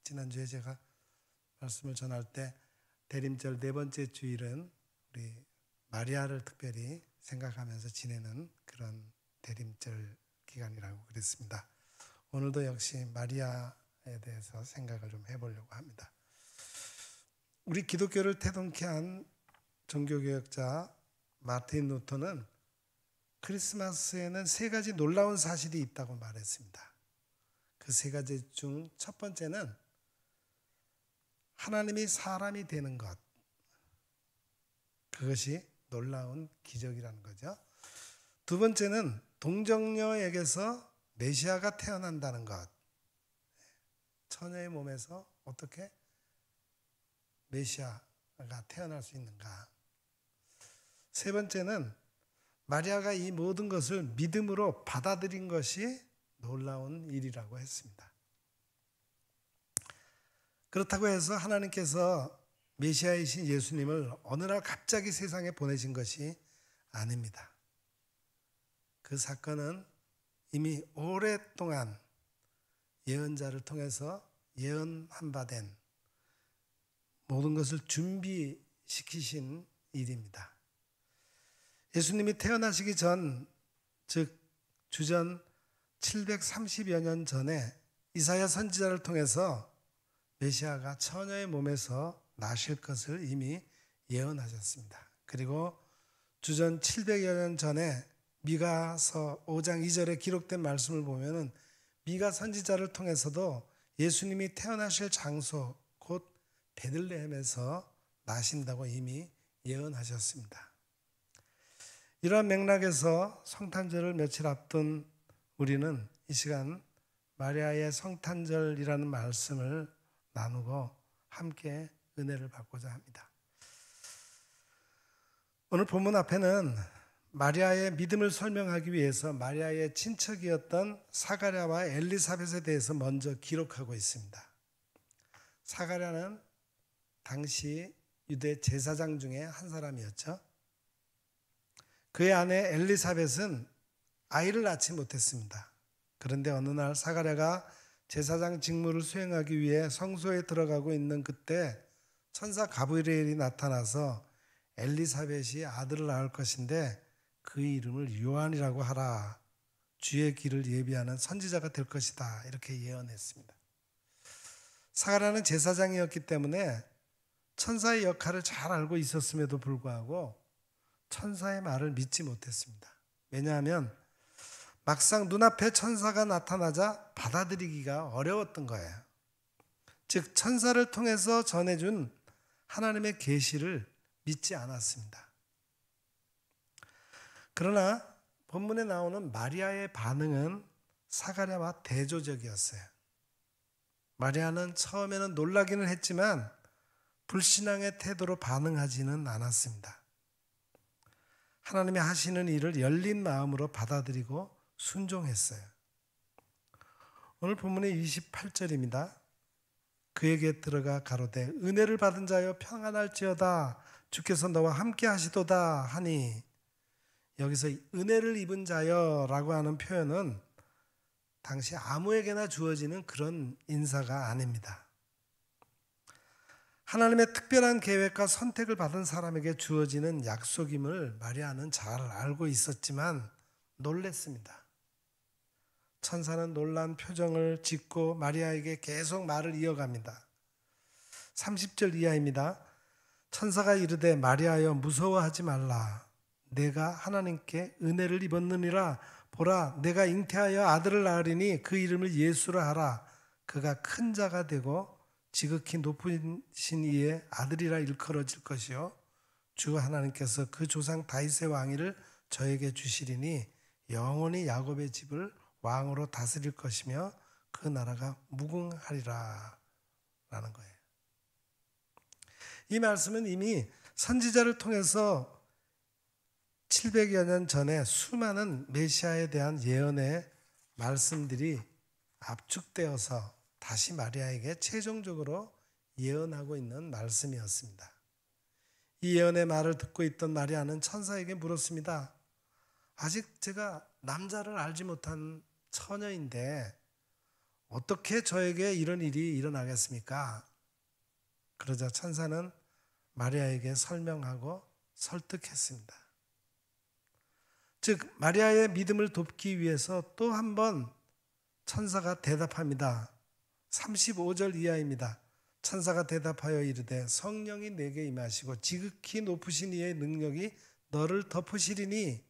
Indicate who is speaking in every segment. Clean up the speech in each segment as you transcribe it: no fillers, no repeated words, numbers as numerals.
Speaker 1: 지난주에 제가 말씀을 전할 때 대림절 네 번째 주일은 우리 마리아를 특별히 생각하면서 지내는 그런 대림절 기간이라고 그랬습니다. 오늘도 역시 마리아에 대해서 생각을 좀 해보려고 합니다. 우리 기독교를 태동케 한 종교개혁자 마틴 루터는 크리스마스에는 세 가지 놀라운 사실이 있다고 말했습니다. 그 세 가지 중 첫 번째는 하나님이 사람이 되는 것, 그것이 놀라운 기적이라는 거죠. 두 번째는 동정녀에게서 메시아가 태어난다는 것, 처녀의 몸에서 어떻게 메시아가 태어날 수 있는가. 세 번째는 마리아가 이 모든 것을 믿음으로 받아들인 것이 놀라운 일이라고 했습니다. 그렇다고 해서 하나님께서 메시아이신 예수님을 어느 날 갑자기 세상에 보내신 것이 아닙니다. 그 사건은 이미 오랫동안 예언자를 통해서 예언한 바 된 모든 것을 준비시키신 일입니다. 예수님이 태어나시기 전, 즉 주전 730여 년 전에 이사야 선지자를 통해서 메시아가 처녀의 몸에서 나실 것을 이미 예언하셨습니다. 그리고 주전 700여 년 전에 미가서 5장 2절에 기록된 말씀을 보면은 미가 선지자를 통해서도 예수님이 태어나실 장소 곧 베들레헴에서 나신다고 이미 예언하셨습니다. 이러한 맥락에서 성탄절을 며칠 앞둔 우리는 이 시간 마리아의 성탄절이라는 말씀을 나누고 함께 은혜를 받고자 합니다. 오늘 본문 앞에는 마리아의 믿음을 설명하기 위해서 마리아의 친척이었던 사가랴와 엘리사벳에 대해서 먼저 기록하고 있습니다. 사가랴는 당시 유대 제사장 중에 한 사람이었죠. 그의 아내 엘리사벳은 아이를 낳지 못했습니다. 그런데 어느 날 사가랴가 제사장 직무를 수행하기 위해 성소에 들어가고 있는 그때 천사 가브리엘이 나타나서 엘리사벳이 아들을 낳을 것인데 그 이름을 요한이라고 하라. 주의 길을 예비하는 선지자가 될 것이다. 이렇게 예언했습니다. 사가랴는 제사장이었기 때문에 천사의 역할을 잘 알고 있었음에도 불구하고 천사의 말을 믿지 못했습니다. 왜냐하면 막상 눈앞에 천사가 나타나자 받아들이기가 어려웠던 거예요. 즉 천사를 통해서 전해준 하나님의 계시를 믿지 않았습니다. 그러나 본문에 나오는 마리아의 반응은 사가랴와 대조적이었어요. 마리아는 처음에는 놀라기는 했지만 불신앙의 태도로 반응하지는 않았습니다. 하나님이 하시는 일을 열린 마음으로 받아들이고 순종했어요. 오늘 본문의 28절입니다. 그에게 들어가 가로되 은혜를 받은 자여 평안할지어다 주께서 너와 함께 하시도다 하니, 여기서 은혜를 입은 자여라고 하는 표현은 당시 아무에게나 주어지는 그런 인사가 아닙니다. 하나님의 특별한 계획과 선택을 받은 사람에게 주어지는 약속임을 마리아는 잘 알고 있었지만 놀랬습니다. 천사는 놀란 표정을 짓고 마리아에게 계속 말을 이어갑니다. 30절 이하입니다. 천사가 이르되 마리아여 무서워하지 말라. 내가 하나님께 은혜를 입었느니라. 보라 내가 잉태하여 아들을 낳으리니 그 이름을 예수라 하라. 그가 큰 자가 되고 지극히 높으신 이의 아들이라 일컬어질 것이요 주 하나님께서 그 조상 다윗의 왕위를 저에게 주시리니 영원히 야곱의 집을 왕으로 다스릴 것이며 그 나라가 무궁하리라 라는 거예요. 이 말씀은 이미 선지자를 통해서 700여 년 전에 수많은 메시아에 대한 예언의 말씀들이 압축되어서 다시 마리아에게 최종적으로 예언하고 있는 말씀이었습니다. 이 예언의 말을 듣고 있던 마리아는 천사에게 물었습니다. 아직 제가 남자를 알지 못한 처녀인데 어떻게 저에게 이런 일이 일어나겠습니까? 그러자 천사는 마리아에게 설명하고 설득했습니다. 즉 마리아의 믿음을 돕기 위해서 또 한 번 천사가 대답합니다. 35절 이하입니다. 천사가 대답하여 이르되 성령이 내게 임하시고 지극히 높으신 이의 능력이 너를 덮으시리니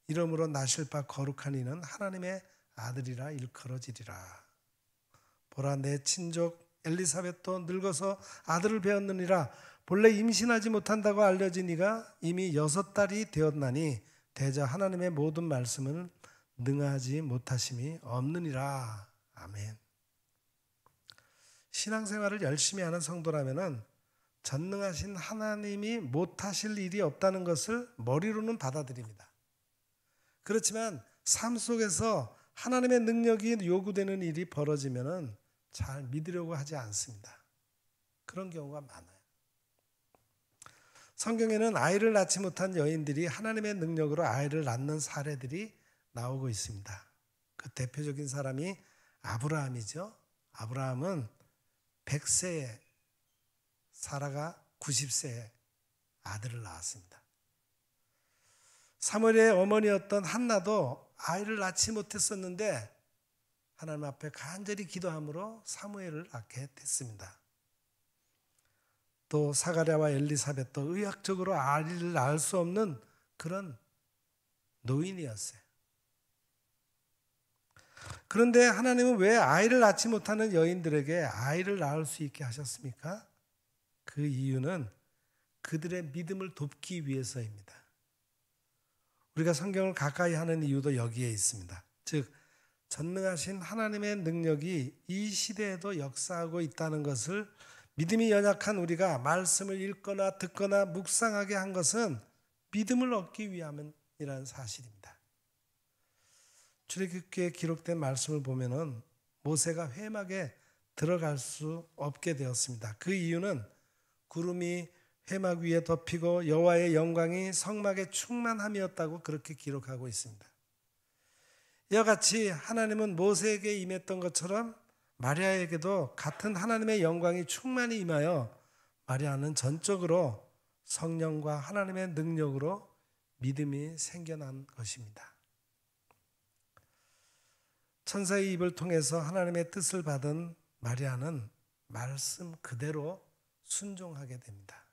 Speaker 1: 이러므로 나실 바 거룩한 이는 하나님의 아들이라 일컬어지리라. 보라 내 친족 엘리사벳도 늙어서 아들을 배었느니라. 본래 임신하지 못한다고 알려진 이가 이미 6달이 되었나니 대저 하나님의 모든 말씀은 능하지 못하심이 없느니라. 아멘. 신앙생활을 열심히 하는 성도라면은 전능하신 하나님이 못하실 일이 없다는 것을 머리로는 받아들입니다. 그렇지만 삶 속에서 하나님의 능력이 요구되는 일이 벌어지면은 잘 믿으려고 하지 않습니다. 그런 경우가 많아요. 성경에는 아이를 낳지 못한 여인들이 하나님의 능력으로 아이를 낳는 사례들이 나오고 있습니다. 그 대표적인 사람이 아브라함이죠. 아브라함은 100세에 사라가 90세에 아들을 낳았습니다. 사무엘의 어머니였던 한나도 아이를 낳지 못했었는데 하나님 앞에 간절히 기도함으로 사무엘을 낳게 됐습니다. 또 사가랴와 엘리사벳도 의학적으로 아이를 낳을 수 없는 그런 노인이었어요. 그런데 하나님은 왜 아이를 낳지 못하는 여인들에게 아이를 낳을 수 있게 하셨습니까? 그 이유는 그들의 믿음을 돕기 위해서입니다. 우리가 성경을 가까이 하는 이유도 여기에 있습니다. 즉 전능하신 하나님의 능력이 이 시대에도 역사하고 있다는 것을 믿음이 연약한 우리가 말씀을 읽거나 듣거나 묵상하게 한 것은 믿음을 얻기 위함이라는 사실입니다. 출애굽기에 기록된 말씀을 보면은 모세가 회막에 들어갈 수 없게 되었습니다. 그 이유는 구름이 회막 위에 덮이고 여호와의 영광이 성막에 충만함이었다고 그렇게 기록하고 있습니다. 이와 같이 하나님은 모세에게 임했던 것처럼 마리아에게도 같은 하나님의 영광이 충만히 임하여 마리아는 전적으로 성령과 하나님의 능력으로 믿음이 생겨난 것입니다. 천사의 입을 통해서 하나님의 뜻을 받은 마리아는 말씀 그대로 순종하게 됩니다.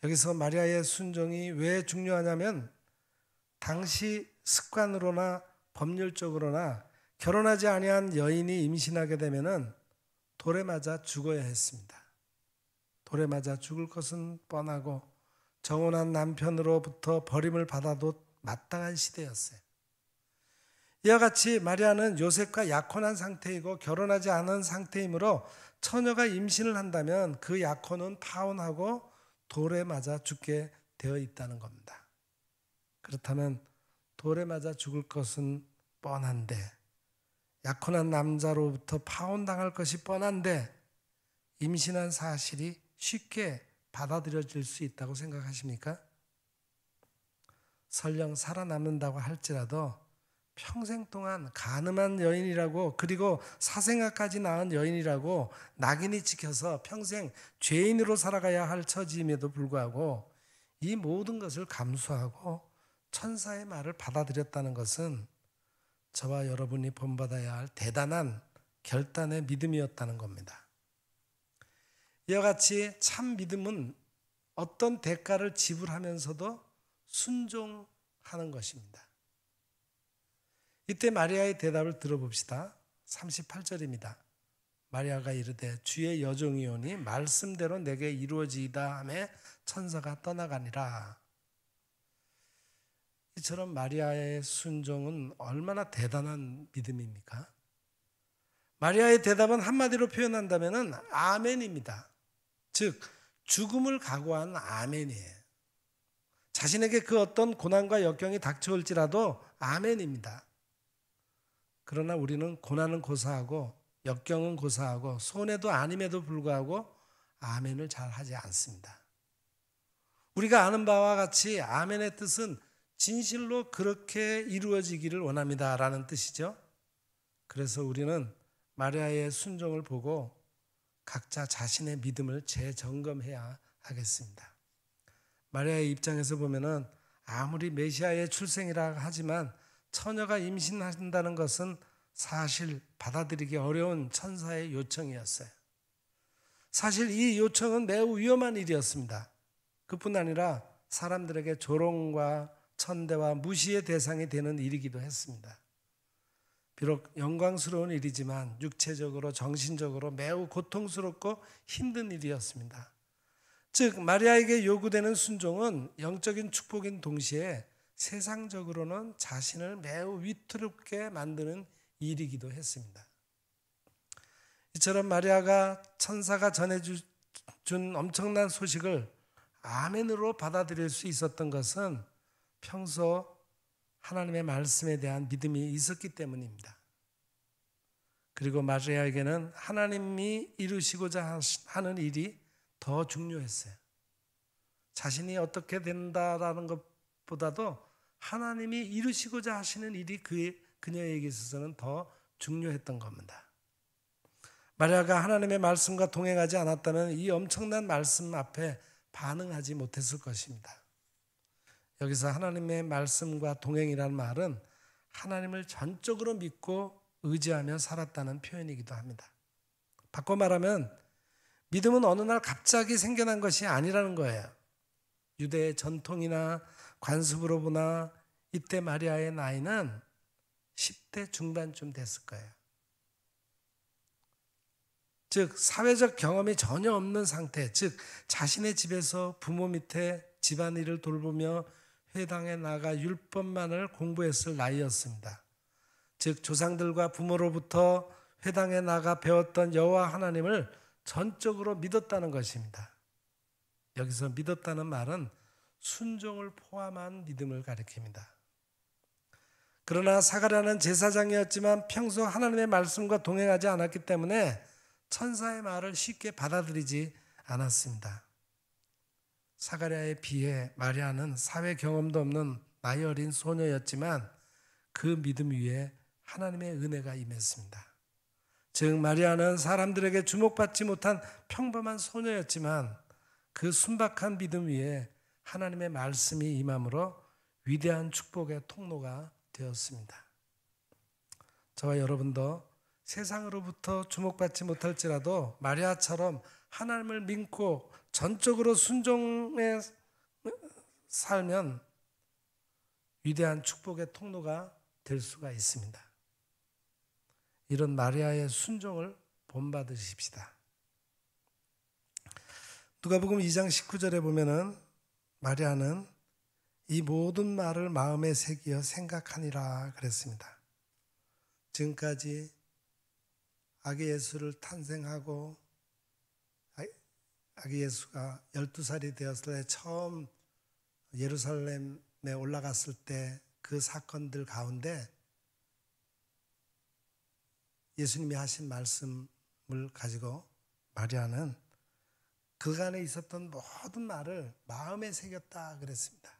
Speaker 1: 여기서 마리아의 순종이 왜 중요하냐면 당시 습관으로나 법률적으로나 결혼하지 아니한 여인이 임신하게 되면은 돌에 맞아 죽어야 했습니다. 돌에 맞아 죽을 것은 뻔하고 정혼한 남편으로부터 버림을 받아도 마땅한 시대였어요. 이와 같이 마리아는 요셉과 약혼한 상태이고 결혼하지 않은 상태이므로 처녀가 임신을 한다면 그 약혼은 파혼하고 돌에 맞아 죽게 되어 있다는 겁니다. 그렇다면 돌에 맞아 죽을 것은 뻔한데 약혼한 남자로부터 파혼당할 것이 뻔한데 임신한 사실이 쉽게 받아들여질 수 있다고 생각하십니까? 설령 살아남는다고 할지라도 평생 동안 간음한 여인이라고 그리고 사생아까지 낳은 여인이라고 낙인이 찍혀서 평생 죄인으로 살아가야 할 처지임에도 불구하고 이 모든 것을 감수하고 천사의 말을 받아들였다는 것은 저와 여러분이 본받아야 할 대단한 결단의 믿음이었다는 겁니다. 이와 같이 참 믿음은 어떤 대가를 지불하면서도 순종하는 것입니다. 이때 마리아의 대답을 들어봅시다. 38절입니다. 마리아가 이르되 주의 여종이오니 말씀대로 내게 이루어지이다 하매 천사가 떠나가니라. 이처럼 마리아의 순종은 얼마나 대단한 믿음입니까? 마리아의 대답은 한마디로 표현한다면 아멘입니다. 즉 죽음을 각오한 아멘이에요. 자신에게 그 어떤 고난과 역경이 닥쳐올지라도 아멘입니다. 그러나 우리는 고난은 고사하고 역경은 고사하고 손해도 아님에도 불구하고 아멘을 잘 하지 않습니다. 우리가 아는 바와 같이 아멘의 뜻은 진실로 그렇게 이루어지기를 원합니다라는 뜻이죠. 그래서 우리는 마리아의 순종을 보고 각자 자신의 믿음을 재점검해야 하겠습니다. 마리아의 입장에서 보면은 아무리 메시아의 출생이라 하지만 처녀가 임신한다는 것은 사실 받아들이기 어려운 천사의 요청이었어요. 사실 이 요청은 매우 위험한 일이었습니다. 그뿐 아니라 사람들에게 조롱과 천대와 무시의 대상이 되는 일이기도 했습니다. 비록 영광스러운 일이지만 육체적으로 정신적으로 매우 고통스럽고 힘든 일이었습니다. 즉 마리아에게 요구되는 순종은 영적인 축복인 동시에 세상적으로는 자신을 매우 위태롭게 만드는 일이기도 했습니다. 이처럼 마리아가 천사가 전해준 엄청난 소식을 아멘으로 받아들일 수 있었던 것은 평소 하나님의 말씀에 대한 믿음이 있었기 때문입니다. 그리고 마리아에게는 하나님이 이루시고자 하는 일이 더 중요했어요. 자신이 어떻게 된다라는 것보다도 하나님이 이루시고자 하시는 일이 그녀에게 있어서는 더 중요했던 겁니다. 마리아가 하나님의 말씀과 동행하지 않았다면 이 엄청난 말씀 앞에 반응하지 못했을 것입니다. 여기서 하나님의 말씀과 동행이라는 말은 하나님을 전적으로 믿고 의지하며 살았다는 표현이기도 합니다. 바꿔 말하면 믿음은 어느 날 갑자기 생겨난 것이 아니라는 거예요. 유대의 전통이나 관습으로 보나 이때 마리아의 나이는 10대 중반쯤 됐을 거예요. 즉 사회적 경험이 전혀 없는 상태, 즉 자신의 집에서 부모 밑에 집안일을 돌보며 회당에 나가 율법만을 공부했을 나이였습니다. 즉 조상들과 부모로부터 회당에 나가 배웠던 여호와 하나님을 전적으로 믿었다는 것입니다. 여기서 믿었다는 말은 순종을 포함한 믿음을 가리킵니다. 그러나 사가랴는 제사장이었지만 평소 하나님의 말씀과 동행하지 않았기 때문에 천사의 말을 쉽게 받아들이지 않았습니다. 사가랴에 비해 마리아는 사회 경험도 없는 나이 어린 소녀였지만 그 믿음 위에 하나님의 은혜가 임했습니다. 즉 마리아는 사람들에게 주목받지 못한 평범한 소녀였지만 그 순박한 믿음 위에 하나님의 말씀이 임함으로 위대한 축복의 통로가 되었습니다. 저와 여러분도 세상으로부터 주목받지 못할지라도 마리아처럼 하나님을 믿고 전적으로 순종해 살면 위대한 축복의 통로가 될 수가 있습니다. 이런 마리아의 순종을 본받으십시다. 누가복음 2장 19절에 보면은 마리아는 이 모든 말을 마음에 새기어 생각하니라 그랬습니다. 지금까지 아기 예수를 탄생하고 아기 예수가 12살이 되었을 때 처음 예루살렘에 올라갔을 때 그 사건들 가운데 예수님이 하신 말씀을 가지고 마리아는 그간에 있었던 모든 말을 마음에 새겼다 그랬습니다.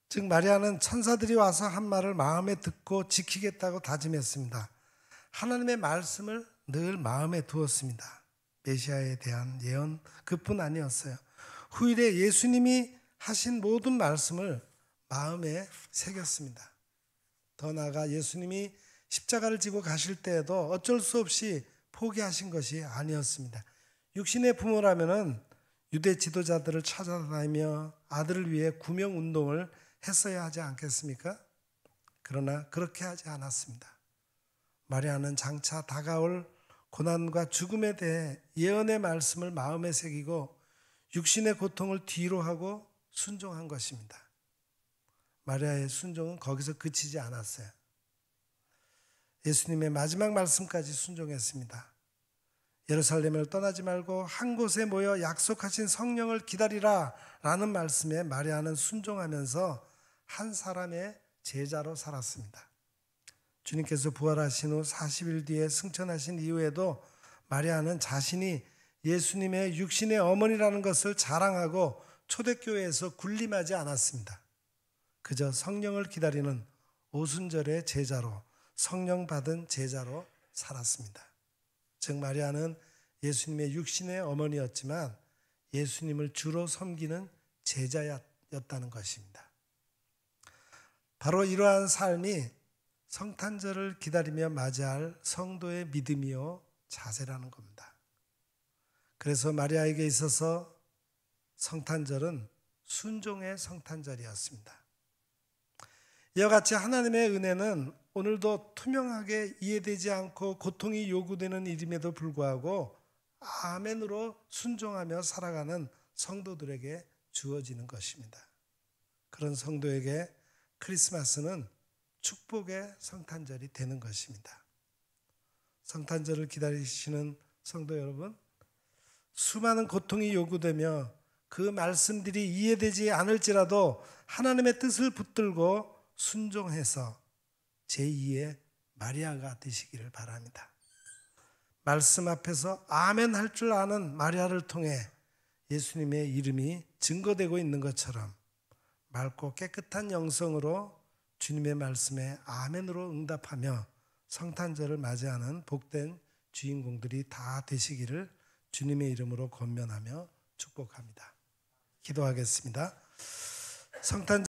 Speaker 1: 즉 마리아는 천사들이 와서 한 말을 마음에 듣고 지키겠다고 다짐했습니다. 하나님의 말씀을 늘 마음에 두었습니다. 메시아에 대한 예언 그뿐 아니었어요. 후일에 예수님이 하신 모든 말씀을 마음에 새겼습니다. 더 나아가 예수님이 십자가를 지고 가실 때에도 어쩔 수 없이 포기하신 것이 아니었습니다. 육신의 부모라면은 유대 지도자들을 찾아다니며 아들을 위해 구명 운동을 했어야 하지 않겠습니까? 그러나 그렇게 하지 않았습니다. 마리아는 장차 다가올 고난과 죽음에 대해 예언의 말씀을 마음에 새기고 육신의 고통을 뒤로 하고 순종한 것입니다. 마리아의 순종은 거기서 그치지 않았어요. 예수님의 마지막 말씀까지 순종했습니다. 예루살렘을 떠나지 말고 한 곳에 모여 약속하신 성령을 기다리라 라는 말씀에 마리아는 순종하면서 한 사람의 제자로 살았습니다. 주님께서 부활하신 후 40일 뒤에 승천하신 이후에도 마리아는 자신이 예수님의 육신의 어머니라는 것을 자랑하고 초대교회에서 군림하지 않았습니다. 그저 성령을 기다리는 오순절의 제자로 성령 받은 제자로 살았습니다. 즉 마리아는 예수님의 육신의 어머니였지만 예수님을 주로 섬기는 제자였다는 것입니다. 바로 이러한 삶이 성탄절을 기다리며 맞이할 성도의 믿음이요 자세라는 겁니다. 그래서 마리아에게 있어서 성탄절은 순종의 성탄절이었습니다. 이와 같이 하나님의 은혜는 오늘도 투명하게 이해되지 않고 고통이 요구되는 일임에도 불구하고 아멘으로 순종하며 살아가는 성도들에게 주어지는 것입니다. 그런 성도에게 크리스마스는 축복의 성탄절이 되는 것입니다. 성탄절을 기다리시는 성도 여러분, 수많은 고통이 요구되며 그 말씀들이 이해되지 않을지라도 하나님의 뜻을 붙들고 순종해서 제2의 마리아가 되시기를 바랍니다. 말씀 앞에서 아멘 할 줄 아는 마리아를 통해 예수님의 이름이 증거되고 있는 것처럼 맑고 깨끗한 영성으로 주님의 말씀에 아멘으로 응답하며 성탄절을 맞이하는 복된 주인공들이 다 되시기를 주님의 이름으로 권면하며 축복합니다. 기도하겠습니다. 성탄절